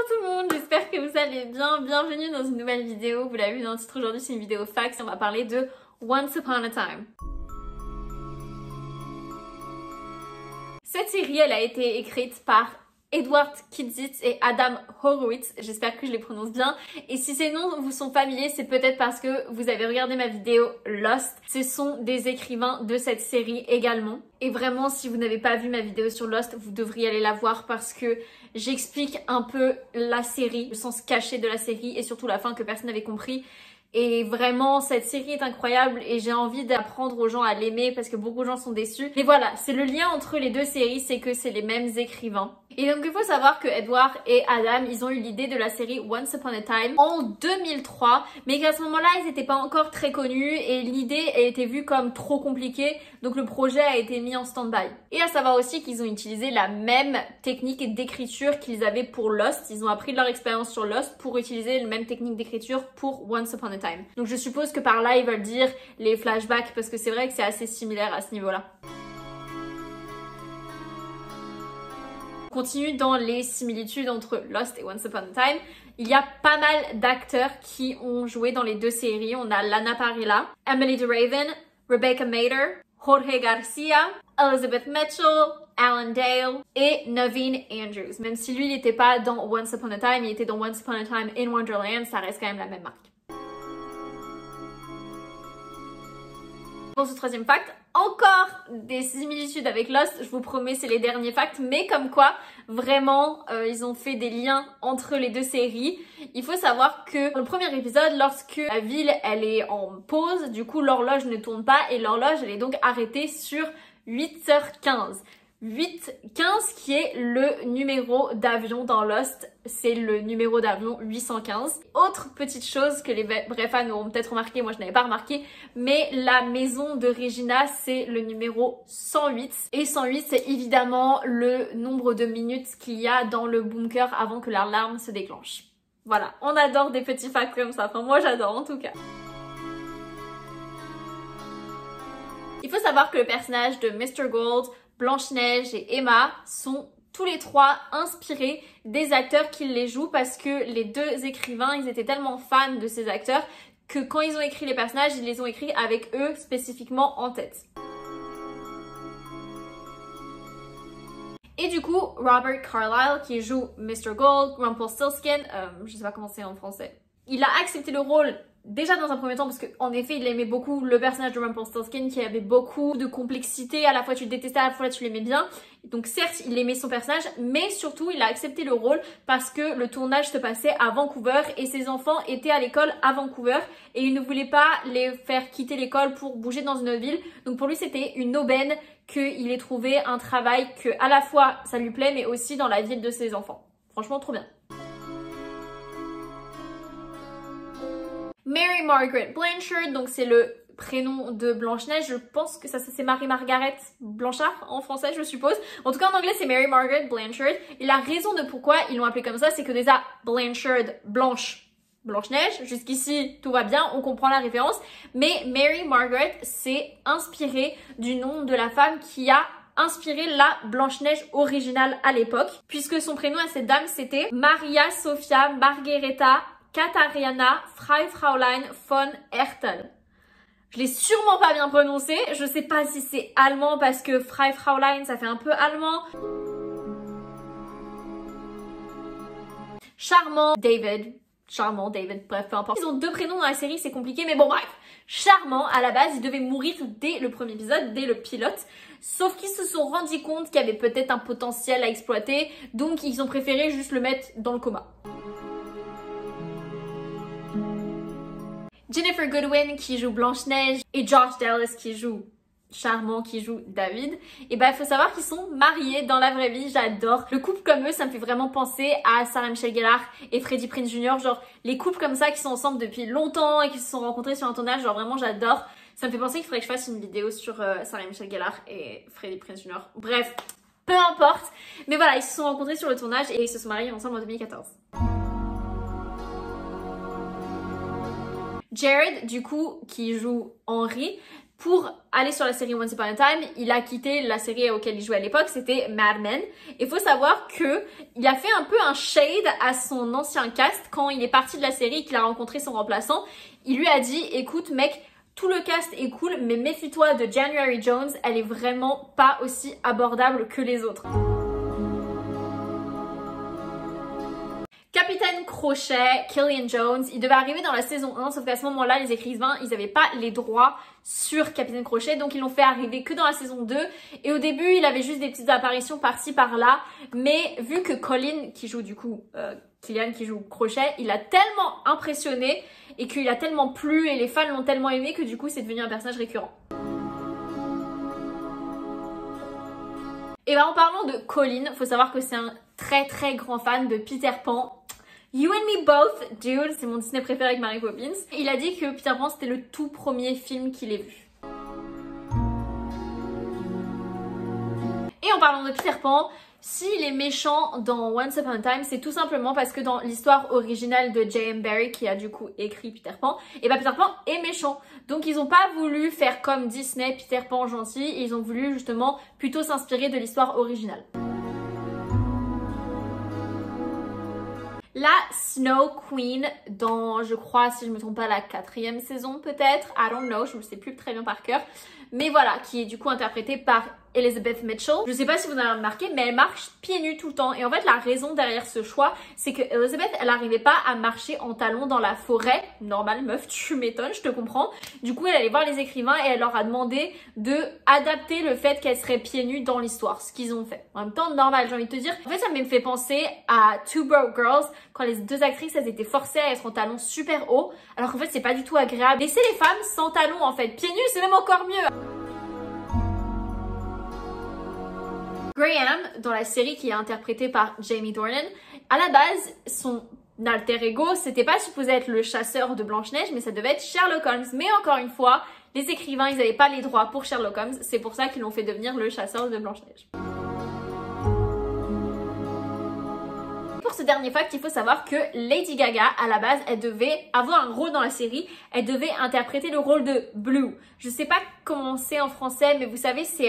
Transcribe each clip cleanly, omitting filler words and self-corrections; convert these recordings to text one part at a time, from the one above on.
tout le monde, j'espère que vous allez bien. Bienvenue dans une nouvelle vidéo. Vous l'avez vu dans le titre, aujourd'hui c'est une vidéo fax. On va parler de Once Upon a Time. Cette série, elle a été écrite par Edward Kidzit et Adam Horowitz, j'espère que je les prononce bien. Et si ces noms vous sont familiers, c'est peut-être parce que vous avez regardé ma vidéo Lost. Ce sont des écrivains de cette série également. Et vraiment, si vous n'avez pas vu ma vidéo sur Lost, vous devriez aller la voir parce que j'explique un peu la série, le sens caché de la série et surtout la fin que personne n'avait compris. Et vraiment, cette série est incroyable et j'ai envie d'apprendre aux gens à l'aimer parce que beaucoup de gens sont déçus. Mais voilà, c'est le lien entre les deux séries, c'est que c'est les mêmes écrivains. Et donc il faut savoir que Edward et Adam, ils ont eu l'idée de la série Once Upon a Time en 2003, mais qu'à ce moment-là, ils n'étaient pas encore très connus et l'idée a été vue comme trop compliquée, donc le projet a été mis en stand-by. Et à savoir aussi qu'ils ont utilisé la même technique d'écriture qu'ils avaient pour Lost. Ils ont appris de leur expérience sur Lost pour utiliser la même technique d'écriture pour Once Upon a Time. Donc je suppose que par là, ils veulent dire les flashbacks parce que c'est vrai que c'est assez similaire à ce niveau-là. On continue dans les similitudes entre Lost et Once Upon a Time. Il y a pas mal d'acteurs qui ont joué dans les deux séries. On a Lana Parrilla, Emily DeRaven, Rebecca Mader, Jorge Garcia, Elizabeth Mitchell, Alan Dale et Naveen Andrews. Même si lui, il n'était pas dans Once Upon a Time, il était dans Once Upon a Time in Wonderland, ça reste quand même la même marque. Pour ce troisième fact, encore des similitudes avec Lost, je vous promets c'est les derniers facts, mais comme quoi vraiment ils ont fait des liens entre les deux séries. Il faut savoir que dans le premier épisode, lorsque la ville elle est en pause, du coup l'horloge ne tourne pas et l'horloge elle est donc arrêtée sur 8h15. 8-15 qui est le numéro d'avion dans Lost, c'est le numéro d'avion 815. Autre petite chose que les vrais fans auront peut-être remarqué, moi je n'avais pas remarqué, mais la maison de Regina c'est le numéro 108. Et 108 c'est évidemment le nombre de minutes qu'il y a dans le bunker avant que l'alarme se déclenche. Voilà, on adore des petits facts comme ça, enfin moi j'adore en tout cas. Il faut savoir que le personnage de Mr. Gold, Blanche-Neige et Emma sont tous les trois inspirés des acteurs qui les jouent parce que les deux écrivains, ils étaient tellement fans de ces acteurs que quand ils ont écrit les personnages, ils les ont écrits avec eux spécifiquement en tête. Et du coup, Robert Carlyle qui joue Mr. Gold, Rumpelstiltskin, je sais pas comment c'est en français, il a accepté le rôle déjà dans un premier temps parce qu'en effet il aimait beaucoup le personnage de Rumpelstiltskin qui avait beaucoup de complexité, à la fois tu le détestais, à la fois tu l'aimais bien. Donc certes il aimait son personnage mais surtout il a accepté le rôle parce que le tournage se passait à Vancouver et ses enfants étaient à l'école à Vancouver et il ne voulait pas les faire quitter l'école pour bouger dans une autre ville. Donc pour lui c'était une aubaine qu'il ait trouvé un travail que à la fois ça lui plaît mais aussi dans la ville de ses enfants. Franchement trop bien. Mary Margaret Blanchard, donc c'est le prénom de Blanche-Neige, je pense que ça c'est Marie-Margaret Blanchard en français je suppose. En tout cas en anglais c'est Mary Margaret Blanchard et la raison de pourquoi ils l'ont appelé comme ça c'est que déjà Blanchard, Blanche-Neige, jusqu'ici tout va bien, on comprend la référence, mais Mary Margaret c'est inspiré du nom de la femme qui a inspiré la Blanche-Neige originale à l'époque, puisque son prénom à cette dame c'était Maria Sophia Margherita Katharina Freifräulein von Hertel. Je l'ai sûrement pas bien prononcé, je sais pas si c'est allemand parce que Freifräulein ça fait un peu allemand. Charmant David, bref peu importe. Ils ont deux prénoms dans la série, c'est compliqué mais bon bref. Charmant, à la base il devait mourir dès le premier épisode, dès le pilote. Sauf qu'ils se sont rendus compte qu'il y avait peut-être un potentiel à exploiter, donc ils ont préféré juste le mettre dans le coma. Ginnifer Goodwin qui joue Blanche-Neige et Josh Dallas qui joue Charmant, qui joue David. Et bah il faut savoir qu'ils sont mariés dans la vraie vie, j'adore. Le couple comme eux, ça me fait vraiment penser à Sarah Michelle Gellar et Freddie Prinze Jr. Genre les couples comme ça qui sont ensemble depuis longtemps et qui se sont rencontrés sur un tournage, genre vraiment j'adore. Ça me fait penser qu'il faudrait que je fasse une vidéo sur Sarah Michelle Gellar et Freddie Prinze Jr. Bref, peu importe. Mais voilà, ils se sont rencontrés sur le tournage et ils se sont mariés ensemble en 2014. Jared, du coup, qui joue Henry, pour aller sur la série Once Upon a Time, il a quitté la série auquel il jouait à l'époque, c'était Mad Men. Il faut savoir que il a fait un peu un shade à son ancien cast quand il est parti de la série et qu'il a rencontré son remplaçant. Il lui a dit, écoute mec, tout le cast est cool, mais méfie-toi de January Jones, elle est vraiment pas aussi abordable que les autres. Capitaine Crochet, Killian Jones, il devait arriver dans la saison 1, sauf qu'à ce moment-là, les écrivains, ils n'avaient pas les droits sur Capitaine Crochet, donc ils l'ont fait arriver que dans la saison 2. Et au début, il avait juste des petites apparitions par-ci, par-là. Mais vu que Colin, qui joue du coup, Killian qui joue Crochet, il a tellement impressionné et qu'il a tellement plu et les fans l'ont tellement aimé que du coup, c'est devenu un personnage récurrent. Et ben en parlant de Colin, faut savoir que c'est un très grand fan de Peter Pan. You and me both, dude, c'est mon Disney préféré avec Mary Poppins. Il a dit que Peter Pan c'était le tout premier film qu'il ait vu. Et en parlant de Peter Pan, s'il est méchant dans Once Upon a Time, c'est tout simplement parce que dans l'histoire originale de J.M. Barrie, qui a du coup écrit Peter Pan, et ben Peter Pan est méchant. Donc ils ont pas voulu faire comme Disney, Peter Pan gentil, ils ont voulu justement plutôt s'inspirer de l'histoire originale. La Snow Queen dans, je crois, si je me trompe pas, la 4e saison peut-être, I don't know, je ne sais plus très bien par cœur, mais voilà, qui est du coup interprétée par Elizabeth Mitchell. Je sais pas si vous avez remarqué, mais elle marche pieds nus tout le temps. Et en fait, la raison derrière ce choix, c'est que Elizabeth, elle n'arrivait pas à marcher en talons dans la forêt. Normal, meuf, tu m'étonnes, je te comprends. Du coup, elle allait voir les écrivains et elle leur a demandé de adapter le fait qu'elle serait pieds nus dans l'histoire, ce qu'ils ont fait. En même temps, normal, j'ai envie de te dire. En fait, ça me fait penser à Two Broke Girls, quand les deux actrices, elles étaient forcées à être en talons super hauts, alors qu'en fait, c'est pas du tout agréable. Laissez les femmes sans talons, en fait. Pieds nus, c'est même encore mieux. Graham, dans la série qui est interprétée par Jamie Dornan, à la base, son alter ego, c'était pas supposé être le chasseur de Blanche-Neige, mais ça devait être Sherlock Holmes. Mais encore une fois, les écrivains, ils n'avaient pas les droits pour Sherlock Holmes, c'est pour ça qu'ils l'ont fait devenir le chasseur de Blanche-Neige. Pour ce dernier fact, il faut savoir que Lady Gaga, à la base, elle devait avoir un rôle dans la série. Elle devait interpréter le rôle de Blue. Je sais pas comment c'est en français, mais vous savez, c'est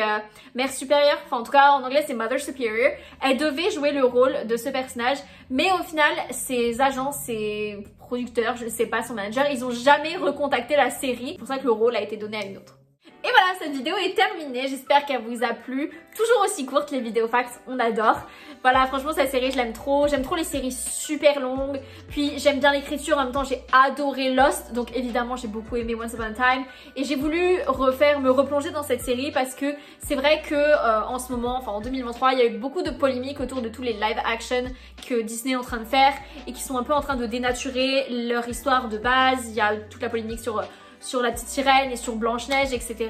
mère supérieure. Enfin, en tout cas, en anglais, c'est Mother Superior. Elle devait jouer le rôle de ce personnage. Mais au final, ses agents, ses producteurs, je sais pas, son manager, ils ont jamais recontacté la série. C'est pour ça que le rôle a été donné à une autre. Et voilà, cette vidéo est terminée, j'espère qu'elle vous a plu. Toujours aussi courte les vidéos facts, on adore. Voilà, franchement cette série je l'aime trop, j'aime trop les séries super longues. Puis j'aime bien l'écriture, en même temps j'ai adoré Lost, donc évidemment j'ai beaucoup aimé Once Upon a Time. Et j'ai voulu me replonger dans cette série parce que c'est vrai que en ce moment, enfin en 2023, il y a eu beaucoup de polémiques autour de tous les live action que Disney est en train de faire et qui sont un peu en train de dénaturer leur histoire de base. Il y a toute la polémique sur la petite sirène et sur Blanche-Neige, etc.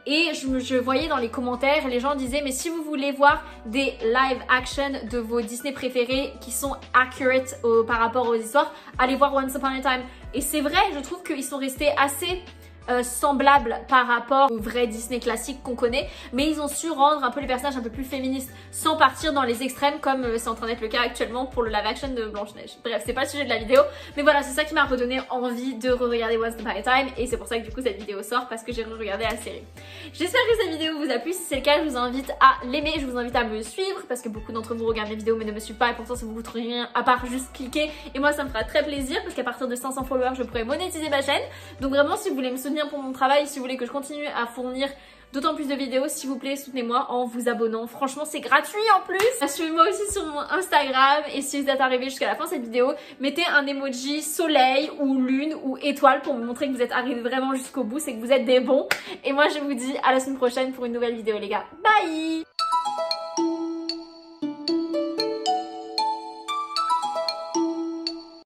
Et je voyais dans les commentaires, les gens disaient mais si vous voulez voir des live action de vos Disney préférés qui sont accurate par rapport aux histoires, allez voir Once Upon a Time. Et c'est vrai, je trouve qu'ils sont restés assez semblables par rapport aux vrais Disney classiques qu'on connaît, mais ils ont su rendre un peu les personnages un peu plus féministes sans partir dans les extrêmes comme c'est en train d'être le cas actuellement pour le live action de Blanche-Neige. Bref, c'est pas le sujet de la vidéo, mais voilà, c'est ça qui m'a redonné envie de re-regarder Once Upon a Time et c'est pour ça que du coup cette vidéo sort parce que j'ai re-regardé la série. J'espère que cette vidéo vous a plu, si c'est le cas je vous invite à l'aimer, je vous invite à me suivre parce que beaucoup d'entre vous regardent mes vidéos mais ne me suivent pas et pourtant ça vous coûte rien à part juste cliquer et moi ça me fera très plaisir parce qu'à partir de 500 followers je pourrai monétiser ma chaîne. Donc vraiment si vous voulez me soutenir pour mon travail, si vous voulez que je continue à fournir d'autant plus de vidéos, s'il vous plaît, soutenez-moi en vous abonnant. Franchement, c'est gratuit en plus. Suivez-moi aussi sur mon Instagram et si vous êtes arrivé jusqu'à la fin de cette vidéo, mettez un emoji soleil ou lune ou étoile pour me montrer que vous êtes arrivé vraiment jusqu'au bout, c'est que vous êtes des bons. Et moi, je vous dis à la semaine prochaine pour une nouvelle vidéo, les gars. Bye!